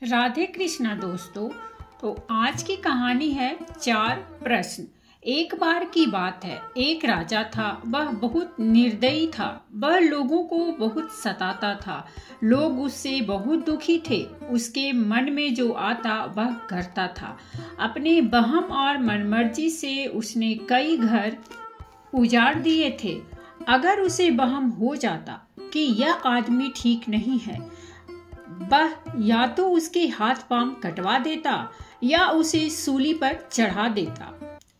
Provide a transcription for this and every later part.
राधे कृष्णा दोस्तों। तो आज की कहानी है 4 प्रश्न। एक बार की बात है, एक राजा था। वह बहुत निर्दयी था। वह लोगों को बहुत सताता था। लोग उससे बहुत दुखी थे। उसके मन में जो आता वह करता था। अपने बहम और मनमर्जी से उसने कई घर उजाड़ दिए थे। अगर उसे बहम हो जाता कि यह आदमी ठीक नहीं है, वह या तो उसके हाथ पांव कटवा देता या उसे सूली पर चढ़ा देता।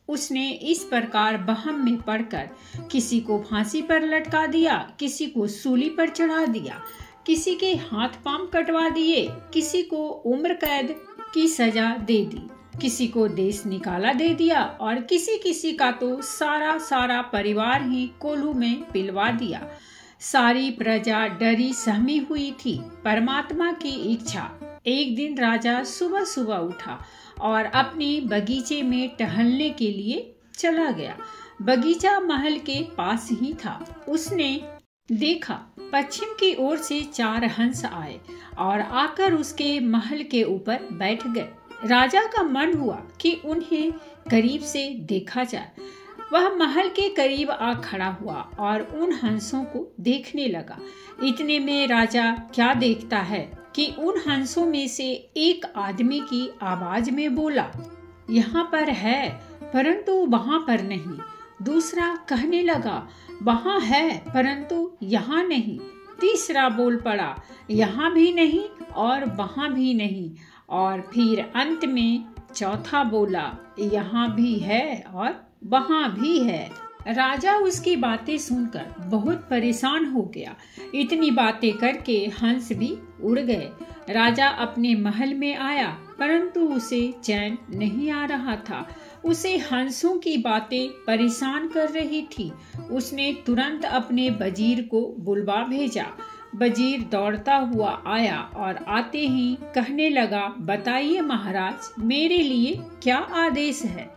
उसने इस प्रकार बहम में पड़कर किसी को फांसी पर लटका दिया, किसी को सूली पर चढ़ा दिया, किसी के हाथ पांव कटवा दिए, किसी को उम्र कैद की सजा दे दी, किसी को देश निकाला दे दिया और किसी किसी का तो सारा परिवार ही कोल्हू में पिलवा दिया। सारी प्रजा डरी सहमी हुई थी। परमात्मा की इच्छा। एक दिन राजा सुबह सुबह उठा और अपने बगीचे में टहलने के लिए चला गया। बगीचा महल के पास ही था। उसने देखा पश्चिम की ओर से 4 हंस आए और आकर उसके महल के ऊपर बैठ गए। राजा का मन हुआ कि उन्हें करीब से देखा जाए। वह महल के करीब आ खड़ा हुआ और उन हंसों को देखने लगा। इतने में राजा क्या देखता है कि उन हंसों में से एक आदमी की आवाज में बोला, यहाँ पर है परंतु वहाँ पर नहीं। दूसरा कहने लगा, वहाँ है परंतु यहाँ नहीं। तीसरा बोल पड़ा, यहाँ भी नहीं और वहाँ भी नहीं। और फिर अंत में चौथा बोला, यहाँ भी है और वहाँ भी है। राजा उसकी बातें सुनकर बहुत परेशान हो गया। इतनी बातें करके हंस भी उड़ गए। राजा अपने महल में आया परंतु उसे चैन नहीं आ रहा था। उसे हंसों की बातें परेशान कर रही थी। उसने तुरंत अपने वजीर को बुलवा भेजा। वजीर दौड़ता हुआ आया और आते ही कहने लगा, बताइए महाराज, मेरे लिए क्या आदेश है।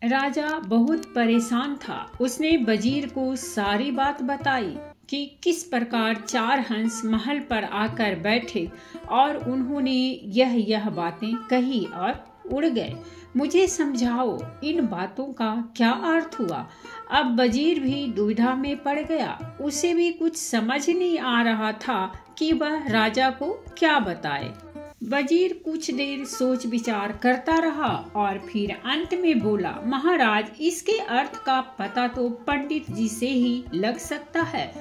राजा बहुत परेशान था। उसने वजीर को सारी बात बताई कि किस प्रकार 4 हंस महल पर आकर बैठे और उन्होंने यह बातें कही और उड़ गए। मुझे समझाओ, इन बातों का क्या अर्थ हुआ। अब वजीर भी दुविधा में पड़ गया। उसे भी कुछ समझ नहीं आ रहा था कि वह राजा को क्या बताए। वजीर कुछ देर सोच विचार करता रहा और फिर अंत में बोला, महाराज, इसके अर्थ का पता तो पंडित जी से ही लग सकता है।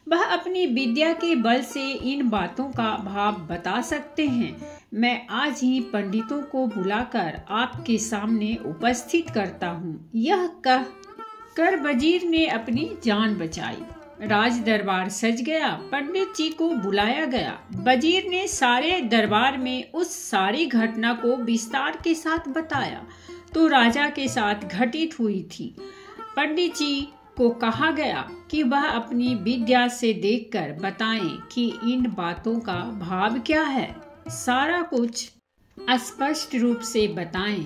वह अपनी विद्या के बल से इन बातों का भाव बता सकते हैं। मैं आज ही पंडितों को बुलाकर आपके सामने उपस्थित करता हूँ। यह कह कर वजीर ने अपनी जान बचाई। राज दरबार सज गया। पंडित जी को बुलाया गया। वजीर ने सारे दरबार में उस सारी घटना को विस्तार के साथ बताया तो राजा के साथ घटित हुई थी। पंडित जी को कहा गया कि वह अपनी विद्या से देखकर बताएं कि इन बातों का भाव क्या है। सारा कुछ स्पष्ट रूप से बताएं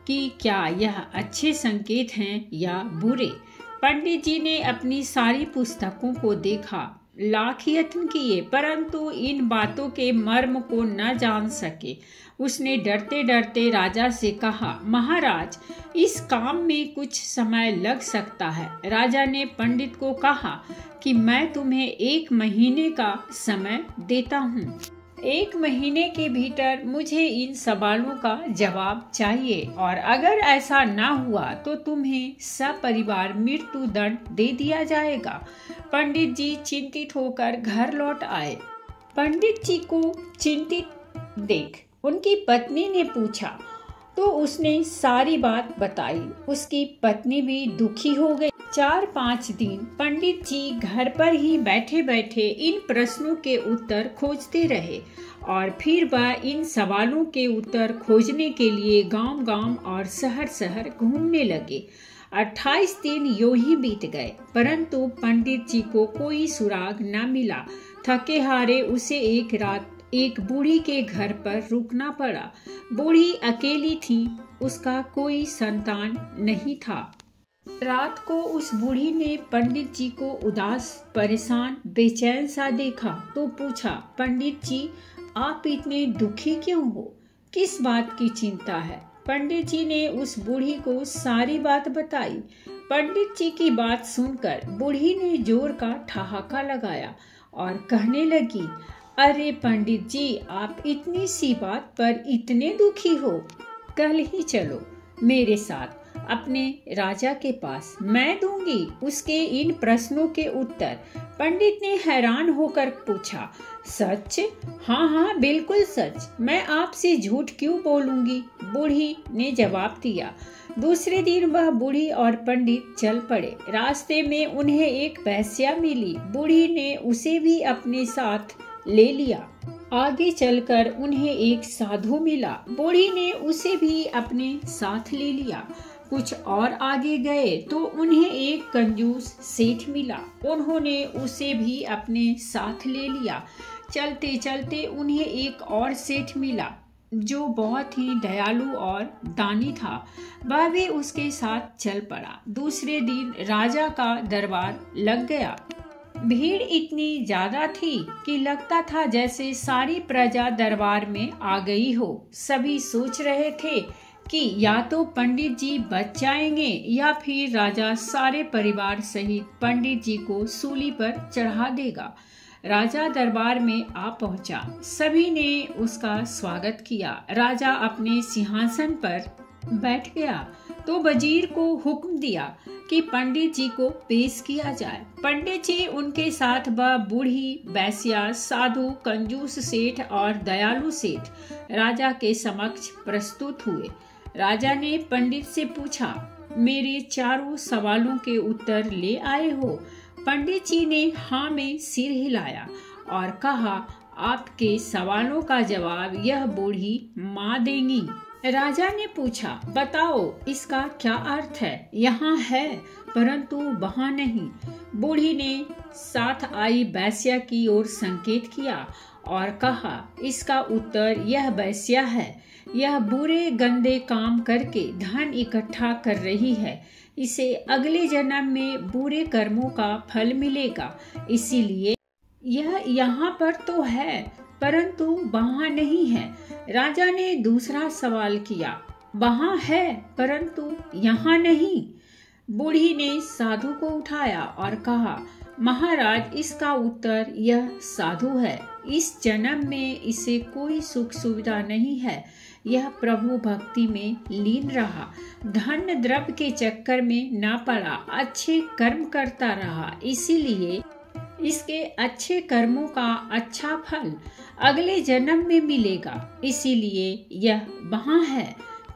कि क्या यह अच्छे संकेत हैं या बुरे। पंडित जी ने अपनी सारी पुस्तकों को देखा, लाख यत्न किए परंतु इन बातों के मर्म को न जान सके। उसने डरते डरते राजा से कहा, महाराज, इस काम में कुछ समय लग सकता है। राजा ने पंडित को कहा कि मैं तुम्हें 1 महीने का समय देता हूँ। 1 महीने के भीतर मुझे इन सवालों का जवाब चाहिए और अगर ऐसा ना हुआ तो तुम्हें सपरिवार मृत्यु दंड दे दिया जाएगा। पंडित जी चिंतित होकर घर लौट आए। पंडित जी को चिंतित देख उनकी पत्नी ने पूछा तो उसने सारी बात बताई। उसकी पत्नी भी दुखी हो गई। 4-5 दिन पंडित जी घर पर ही बैठे बैठे इन प्रश्नों के उत्तर खोजते रहे और फिर वह इन सवालों के उत्तर खोजने के लिए गांव-गांव और शहर-शहर घूमने लगे। 28 दिन यूं ही बीत गए परंतु पंडित जी को कोई सुराग न मिला। थके हारे उसे एक रात एक बूढ़ी के घर पर रुकना पड़ा। बूढ़ी अकेली थी, उसका कोई संतान नहीं था। रात को उस बूढ़ी ने पंडित जी को उदास, परेशान, बेचैन सा देखा तो पूछा, पंडित जी, आप इतने दुखी क्यों हो? किस बात की चिंता है? पंडित जी ने उस बूढ़ी को सारी बात बताई। पंडित जी की बात सुनकर बूढ़ी ने जोर का ठहाका लगाया और कहने लगी, अरे पंडित जी, आप इतनी सी बात पर इतने दुखी हो? कल ही चलो मेरे साथ अपने राजा के पास, मैं दूंगी उसके इन प्रश्नों के उत्तर। पंडित ने हैरान होकर पूछा, सच? हाँ हाँ बिल्कुल सच, मैं आपसे झूठ क्यों बोलूंगी? बूढ़ी ने जवाब दिया। दूसरे दिन वह बूढ़ी और पंडित चल पड़े। रास्ते में उन्हें एक वेश्या मिली। बूढ़ी ने उसे भी अपने साथ ले लिया। आगे चलकर उन्हें एक साधु मिला। बूढ़ी ने उसे भी अपने साथ ले लिया। कुछ और आगे गए तो उन्हें एक कंजूस सेठ मिला। उन्होंने उसे भी अपने साथ ले लिया। चलते चलते उन्हें एक और सेठ मिला जो बहुत ही दयालु और दानी था। वह भी उसके साथ चल पड़ा। दूसरे दिन राजा का दरबार लग गया। भीड़ इतनी ज्यादा थी कि लगता था जैसे सारी प्रजा दरबार में आ गई हो। सभी सोच रहे थे कि या तो पंडित जी बच जाएंगे या फिर राजा सारे परिवार सहित पंडित जी को सूली पर चढ़ा देगा। राजा दरबार में आ पहुंचा। सभी ने उसका स्वागत किया। राजा अपने सिंहासन पर बैठ गया तो वजीर को हुक्म दिया कि पंडित जी को पेश किया जाए। पंडित जी उनके साथ वह बूढ़ी, वेश्या, साधु, कंजूस सेठ और दयालु सेठ राजा के समक्ष प्रस्तुत हुए। राजा ने पंडित से पूछा, मेरे चारों सवालों के उत्तर ले आए हो? पंडित जी ने हाँ में सिर हिलाया और कहा, आपके सवालों का जवाब यह बूढ़ी माँ देंगी। राजा ने पूछा, बताओ इसका क्या अर्थ है? यहाँ है परंतु वहाँ नहीं। बूढ़ी ने साथ आई वेश्या की ओर संकेत किया और कहा, इसका उत्तर यह वेश्या है। यह बुरे गंदे काम करके धन इकट्ठा कर रही है। इसे अगले जन्म में बुरे कर्मों का फल मिलेगा। इसीलिए यह यहाँ पर तो है परंतु वहाँ नहीं है। राजा ने दूसरा सवाल किया, वहाँ है परंतु यहाँ नहीं। बूढ़ी ने साधु को उठाया और कहा, महाराज इसका उत्तर यह साधु है। इस जन्म में इसे कोई सुख सुविधा नहीं है। यह प्रभु भक्ति में लीन रहा, धन द्रव्य के चक्कर में न पड़ा, अच्छे कर्म करता रहा। इसीलिए इसके अच्छे कर्मों का अच्छा फल अगले जन्म में मिलेगा। इसीलिए यह वहाँ है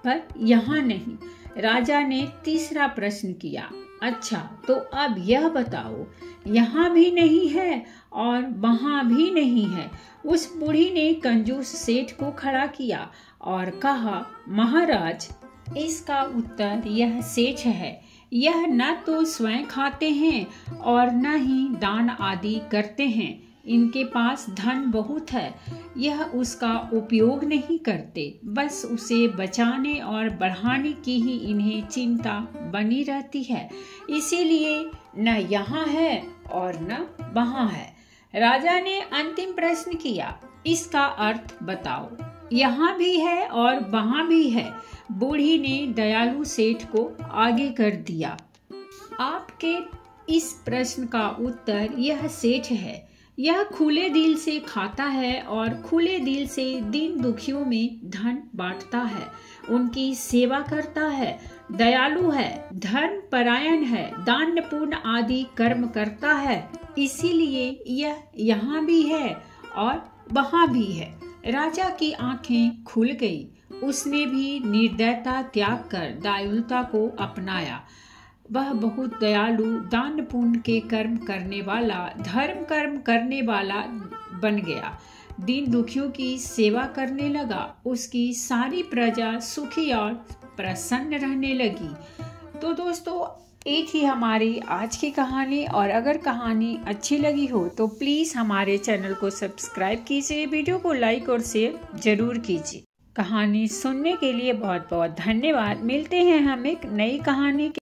पर यहाँ नहीं। राजा ने तीसरा प्रश्न किया, अच्छा तो अब यह बताओ, यहाँ भी नहीं है और वहाँ भी नहीं है। उस बूढ़ी ने कंजूस सेठ को खड़ा किया और कहा, महाराज इसका उत्तर यह सेठ है। यह न तो स्वयं खाते हैं और न ही दान आदि करते हैं। इनके पास धन बहुत है, यह उसका उपयोग नहीं करते, बस उसे बचाने और बढ़ाने की ही इन्हें चिंता बनी रहती है। इसीलिए न यहाँ है और न वहाँ है। राजा ने अंतिम प्रश्न किया, इसका अर्थ बताओ। यहाँ भी है और वहाँ भी है। बूढ़ी ने दयालु सेठ को आगे कर दिया। आपके इस प्रश्न का उत्तर यह सेठ है। यह खुले दिल से खाता है और खुले दिल से दीन दुखियों में धन बांटता है, उनकी सेवा करता है, दयालु है, धर्म परायण है, दान पुण्य आदि कर्म करता है। इसीलिए यह यहाँ भी है और वहाँ भी है। राजा की आंखें खुल गई। उसने भी निर्दयता त्याग कर दयालुता को अपनाया। वह बहुत दयालु, दान पुण्य के कर्म करने वाला, धर्म कर्म करने वाला बन गया। दीन दुखियों की सेवा करने लगा। उसकी सारी प्रजा सुखी और प्रसन्न रहने लगी। तो दोस्तों, एक ही हमारी आज की कहानी, और अगर कहानी अच्छी लगी हो तो प्लीज़ हमारे चैनल को सब्सक्राइब कीजिए, वीडियो को लाइक और शेयर जरूर कीजिए। कहानी सुनने के लिए बहुत बहुत धन्यवाद। मिलते हैं हम एक नई कहानी के